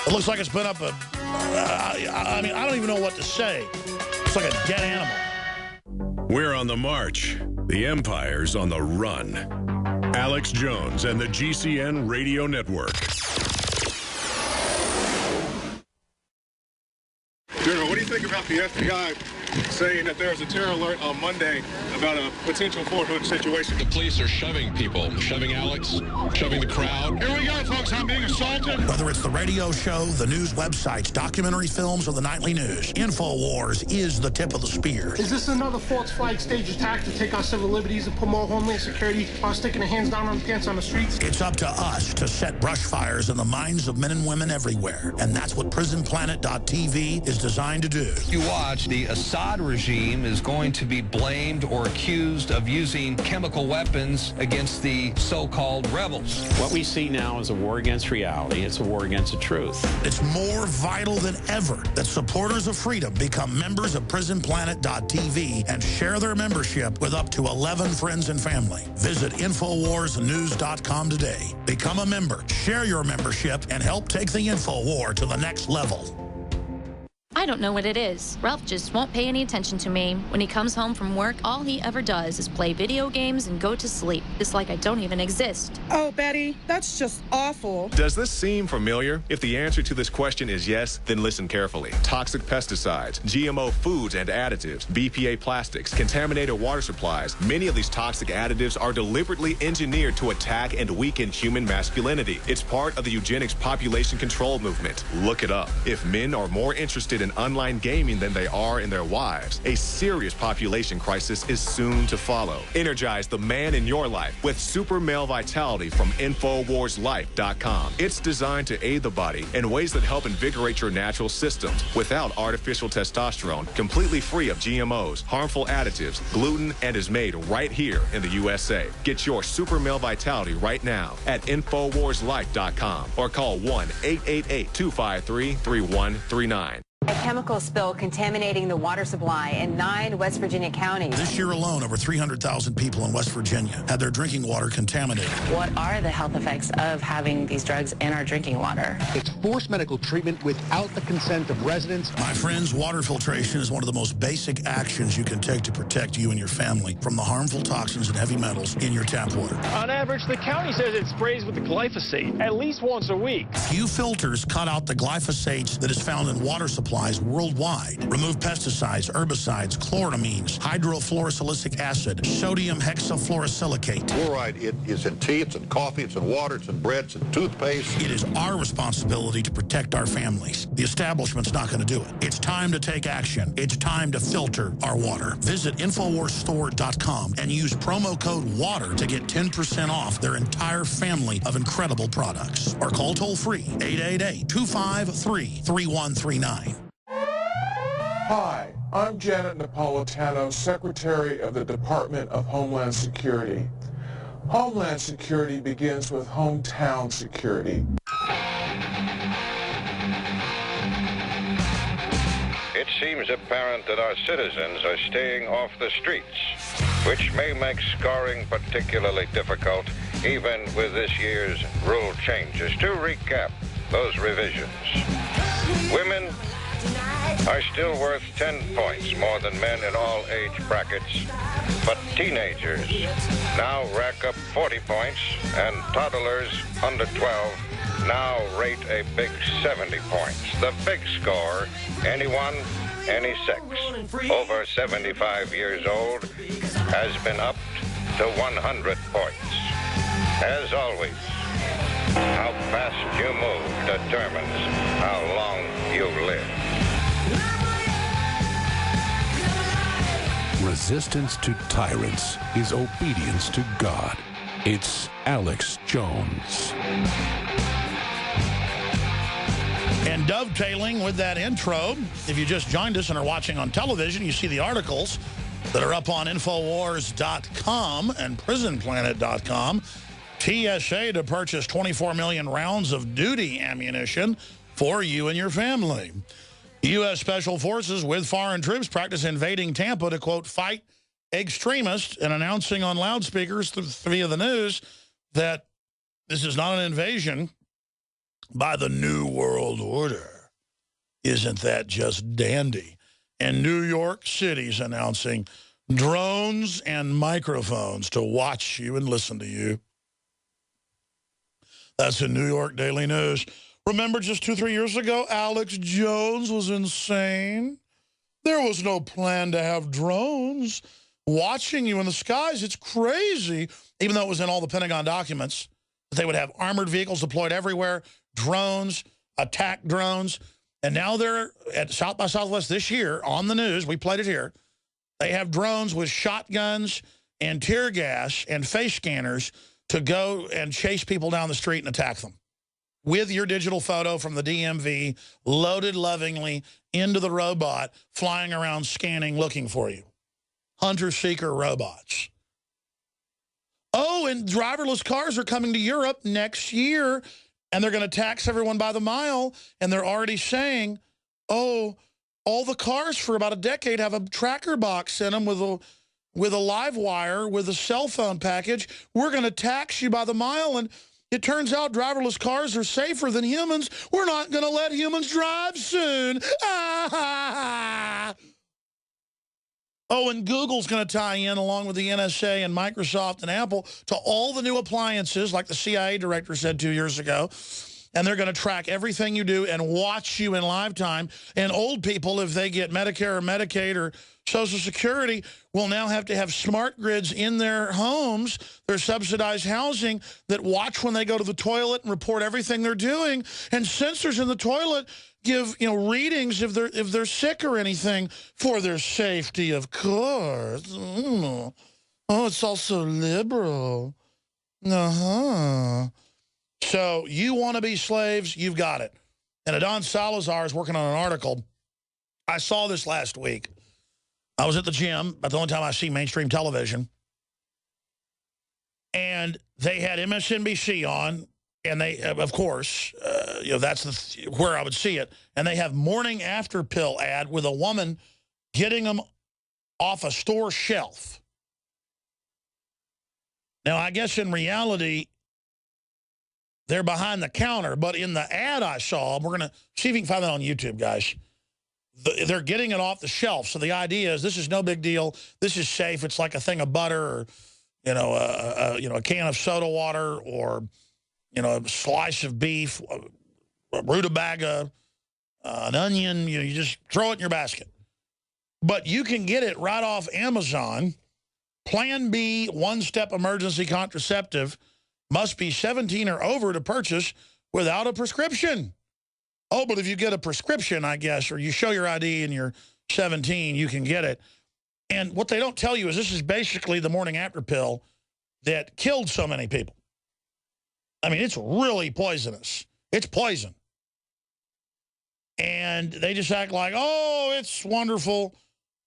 It looks like it's been up I mean, I don't even know what to say. It's like a dead animal. We're on the march. The Empire's on the run. Alex Jones and the GCN Radio Network. General, what do you think about the FBI saying that there's a terror alert on Monday about a potential Fort Hood situation? The police are shoving people, shoving Alex, shoving the crowd. Here we go, folks. I'm being assaulted. Whether it's the radio show, the news websites, documentary films, or the nightly news, InfoWars is the tip of the spear. Is this another false flag stage attack to take our civil liberties and promote homeland security while sticking their hands down on pants on the streets? It's up to us to set brush fires in the minds of men and women everywhere. And that's what PrisonPlanet.tv is designed to do. You watch, the Assad regime is going to be blamed or accused of using chemical weapons against the so-called rebels. What we see now is a war against reality. It's a war against the truth. It's more vital than ever that supporters of freedom become members of PrisonPlanet.tv and share their membership with up to 11 friends and family. Visit InfoWarsNews.com today. Become a member, share your membership, and help take the InfoWar to the next level. I don't know what it is. Ralph just won't pay any attention to me. When he comes home from work, all he ever does is play video games and go to sleep. It's like I don't even exist. Oh, Betty, that's just awful. Does this seem familiar? If the answer to this question is yes, then listen carefully. Toxic pesticides, GMO foods and additives, BPA plastics, contaminated water supplies. Many of these toxic additives are deliberately engineered to attack and weaken human masculinity. It's part of the eugenics population control movement. Look it up. If men are more interested in online gaming than they are in their wives, a serious population crisis is soon to follow. Energize the man in your life with Super Male Vitality from InfoWarsLife.com. It's designed to aid the body in ways that help invigorate your natural systems without artificial testosterone, completely free of GMOs, harmful additives, gluten, and is made right here in the USA. Get your Super Male Vitality right now at InfoWarsLife.com or call 1-888-253-3139. A chemical spill contaminating the water supply in 9 West Virginia counties. This year alone, over 300,000 people in West Virginia had their drinking water contaminated. What are the health effects of having these drugs in our drinking water? It's forced medical treatment without the consent of residents. My friends, water filtration is one of the most basic actions you can take to protect you and your family from the harmful toxins and heavy metals in your tap water. On average, the county says it sprays with the glyphosate at least once a week. Few filters cut out the glyphosate that is found in water supplies worldwide. Remove pesticides, herbicides, chloramines, hydrofluorosilicic acid, sodium hexafluorosilicate. Fluoride, it is in tea, it's in coffee, it's in water, it's in bread, it's in toothpaste. It is our responsibility to protect our families. The establishment's not going to do it. It's time to take action. It's time to filter our water. Visit InfoWarsStore.com and use promo code WATER to get 10% off their entire family of incredible products. Or call toll-free 888-253-3139. Hi, I'm Janet Napolitano, Secretary of the Department of Homeland Security. Homeland Security begins with hometown security. It seems apparent that our citizens are staying off the streets, which may make scoring particularly difficult, even with this year's rule changes. To recap those revisions, women are still worth 10 points more than men in all age brackets, but teenagers now rack up 40 points, and toddlers under 12 now rate a big 70 points. The big score, anyone, any sex, over 75 years old, has been upped to 100 points. As always, how fast you move determines how long you live. Resistance to tyrants is obedience to God. It's Alex Jones. And dovetailing with that intro, if you just joined us and are watching on television, you see the articles that are up on Infowars.com and PrisonPlanet.com. TSA to purchase 24 million rounds of duty ammunition for you and your family. U.S. Special Forces with foreign troops practice invading Tampa to, quote, fight extremists, and announcing on loudspeakers via the news that this is not an invasion. by the New World Order. Isn't that just dandy? And New York City's announcing drones and microphones to watch you and listen to you. That's in New York Daily News. Remember just 2-3 years ago, Alex Jones was insane? There was no plan to have drones watching you in the skies. It's crazy, even though it was in all the Pentagon documents, that they would have armored vehicles deployed everywhere, drones, attack drones. And now they're at South by Southwest this year on the news. We played it here. They have drones with shotguns and tear gas and face scanners to go and chase people down the street and attack them with your digital photo from the DMV loaded lovingly into the robot, flying around scanning, looking for you. Hunter-seeker robots. Oh, and driverless cars are coming to Europe next year, and they're going to tax everyone by the mile, and they're already saying, oh, all the cars for about a decade have a tracker box in them with a live wire, with a cell phone package. We're going to tax you by the mile, and it turns out driverless cars are safer than humans. We're not going to let humans drive soon. Ah! Oh, and Google's going to tie in, along with the NSA and Microsoft and Apple, to all the new appliances, like the CIA director said 2 years ago. And they're going to track everything you do and watch you in live time. And old people, if they get Medicare or Medicaid or Social Security, will now have to have smart grids in their homes, their subsidized housing, that watch when they go to the toilet and report everything they're doing. And sensors in the toilet give, readings if they're sick or anything for their safety, of course. Oh, it's also liberal. Uh-huh. So you want to be slaves, you've got it. And Adon Salazar is working on an article. I saw this last week. I was at the gym, about the only time I see mainstream television. And they had MSNBC on, and they, of course, that's where I would see it. And they have morning after pill ad with a woman getting them off a store shelf. Now, I guess in reality, they're behind the counter, but in the ad I saw, we're going to see if you can find that on YouTube, guys. They're getting it off the shelf. So the idea is this is no big deal. This is safe. It's like a thing of butter, or a can of soda water, or a slice of beef, a rutabaga, an onion. You just throw it in your basket. But you can get it right off Amazon. Plan B one-step emergency contraceptive. Must be 17 or over to purchase without a prescription. Oh, but if you get a prescription, I guess, or you show your ID and you're 17, you can get it. And what they don't tell you is this is basically the morning after pill that killed so many people. I mean, it's really poisonous. It's poison. And they just act like, oh, it's wonderful,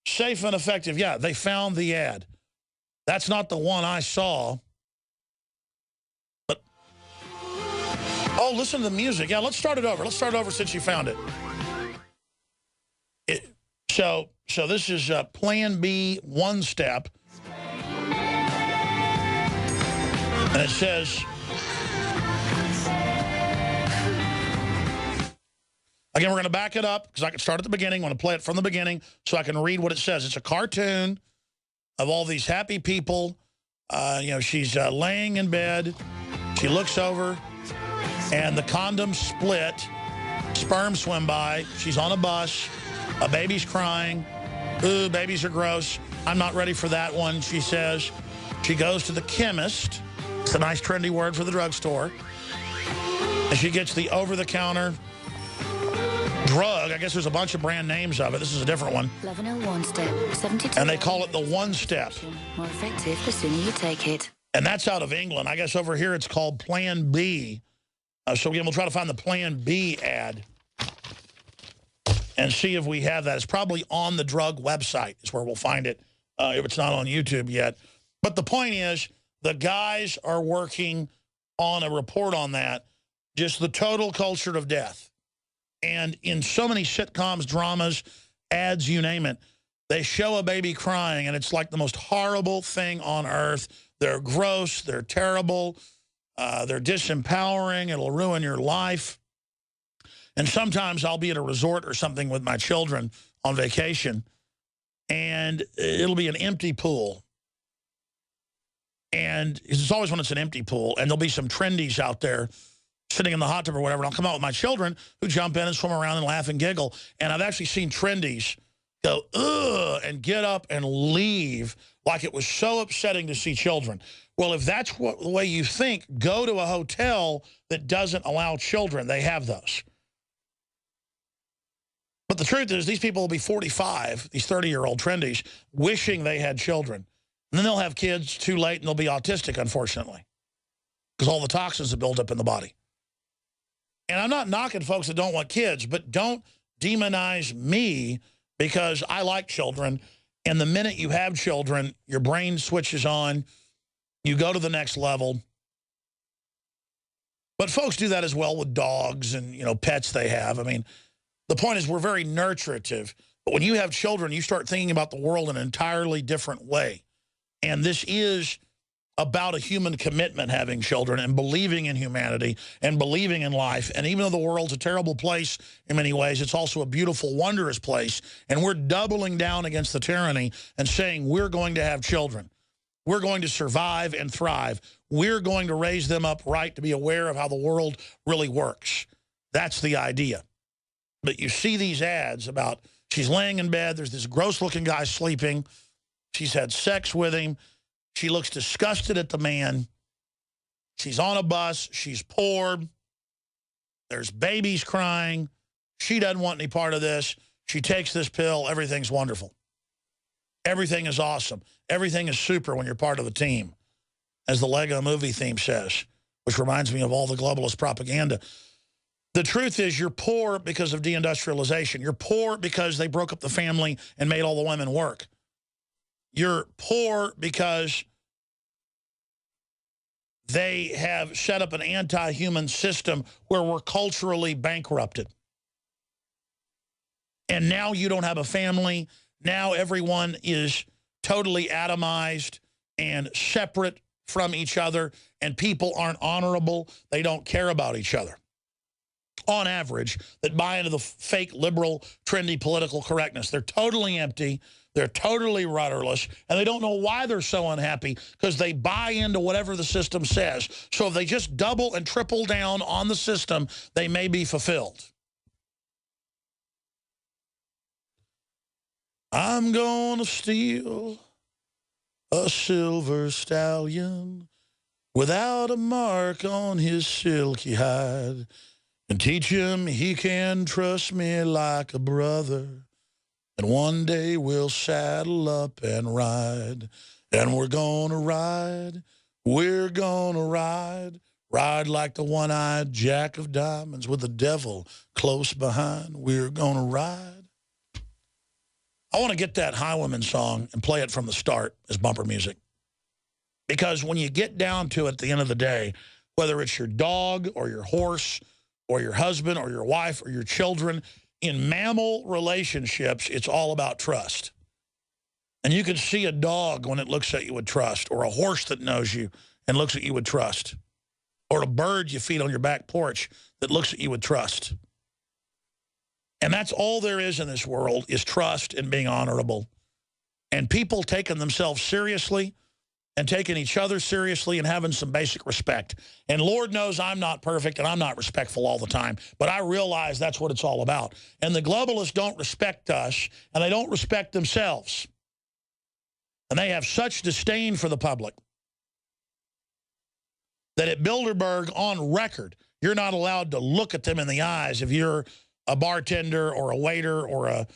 safe and effective. Yeah, they found the ad. That's not the one I saw. Oh, listen to the music. Yeah, let's start it over. Let's start it over since you found it. So this is Plan B one step. And it says, again, we're going to back it up because I can start at the beginning. I want to play it from the beginning so I can read what it says. It's a cartoon of all these happy people. She's laying in bed. She looks over. And the condoms split, sperm swim by, she's on a bus, a baby's crying, ooh, babies are gross, I'm not ready for that one, she says. She goes to the chemist, it's a nice trendy word for the drugstore, and she gets the over-the-counter drug. I guess there's a bunch of brand names of it. This is a different one. 1101 step, 72. And they call it the one step. More effective the sooner you take it. And that's out of England. I guess over here it's called Plan B. So again, we'll try to find the Plan B ad and see if we have that. It's probably on the drug website is where we'll find it if it's not on YouTube yet. But the point is, the guys are working on a report on that, just the total culture of death. And in so many sitcoms, dramas, ads, you name it, they show a baby crying, and it's like the most horrible thing on earth. They're gross. They're terrible. They're disempowering. It'll ruin your life. And sometimes I'll be at a resort or something with my children on vacation, and it'll be an empty pool. And it's always when it's an empty pool, and there'll be some trendies out there sitting in the hot tub or whatever, and I'll come out with my children who jump in and swim around and laugh and giggle. And I've actually seen trendies go, ugh, and get up and leave like it was so upsetting to see children. Well, if that's the way you think, go to a hotel that doesn't allow children. They have those. But the truth is, these people will be 45, these 30-year-old trendies, wishing they had children. And then they'll have kids too late, and they'll be autistic, unfortunately, because all the toxins have built up in the body. And I'm not knocking folks that don't want kids, but don't demonize me because I like children. And the minute you have children, your brain switches on. You go to the next level. But folks do that as well with dogs and, you know, pets they have. I mean, the point is we're very nurturative. But when you have children, you start thinking about the world in an entirely different way. And this is about a human commitment, having children, and believing in humanity and believing in life. And even though the world's a terrible place in many ways, it's also a beautiful, wondrous place. And we're doubling down against the tyranny and saying we're going to have children. We're going to survive and thrive. We're going to raise them up right to be aware of how the world really works. That's the idea. But you see these ads about she's laying in bed, there's this gross-looking guy sleeping, she's had sex with him, she looks disgusted at the man. She's on a bus. She's poor. There's babies crying. She doesn't want any part of this. She takes this pill. Everything's wonderful. Everything is awesome. Everything is super when you're part of the team, as the Lego movie theme says, which reminds me of all the globalist propaganda. The truth is you're poor because of deindustrialization. You're poor because they broke up the family and made all the women work. You're poor because they have set up an anti-human system where we're culturally bankrupted. And now you don't have a family. Now everyone is totally atomized and separate from each other, and people aren't honorable. They don't care about each other, on average, that buy into the fake liberal, trendy political correctness. They're totally empty. They're totally rudderless, and they don't know why they're so unhappy because they buy into whatever the system says. So if they just double and triple down on the system, they may be fulfilled. I'm gonna steal a silver stallion without a mark on his silky hide and teach him he can trust me like a brother. And one day we'll saddle up and ride. And we're gonna ride. We're gonna ride. Ride like the one-eyed jack of diamonds with the devil close behind. We're gonna ride. I want to get that Highwayman song and play it from the start as bumper music. Because when you get down to it at the end of the day, whether it's your dog or your horse or your husband or your wife or your children, in mammal relationships, it's all about trust. And you can see a dog when it looks at you with trust, or a horse that knows you and looks at you with trust, or a bird you feed on your back porch that looks at you with trust. And that's all there is in this world, is trust and being honorable. And people taking themselves seriously and taking each other seriously and having some basic respect. And Lord knows I'm not perfect and I'm not respectful all the time, but I realize that's what it's all about. And the globalists don't respect us, and they don't respect themselves. And they have such disdain for the public that at Bilderberg, on record, you're not allowed to look at them in the eyes if you're a bartender or a waiter or a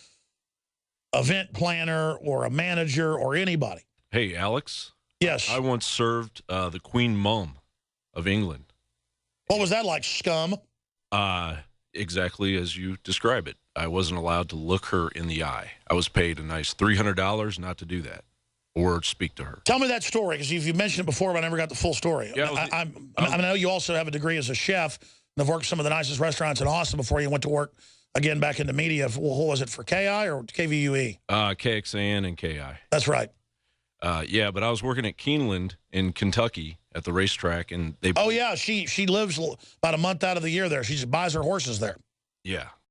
event planner or a manager or anybody. Hey, Alex. Yes. I once served the Queen Mum of England. What was that like, scum? Exactly as you describe it. I wasn't allowed to look her in the eye. I was paid a nice $300 not to do that or speak to her. Tell me that story, because you've mentioned it before, but I never got the full story. Yeah, I know you also have a degree as a chef and have worked some of the nicest restaurants in Austin before you went to work, again, back into media. What was it, for KI or KVUE? KXAN and KI. That's right. Yeah, but I was working at Keeneland in Kentucky at the racetrack, and they... Oh, yeah, she lives about a month out of the year there. She just buys her horses there. Yeah.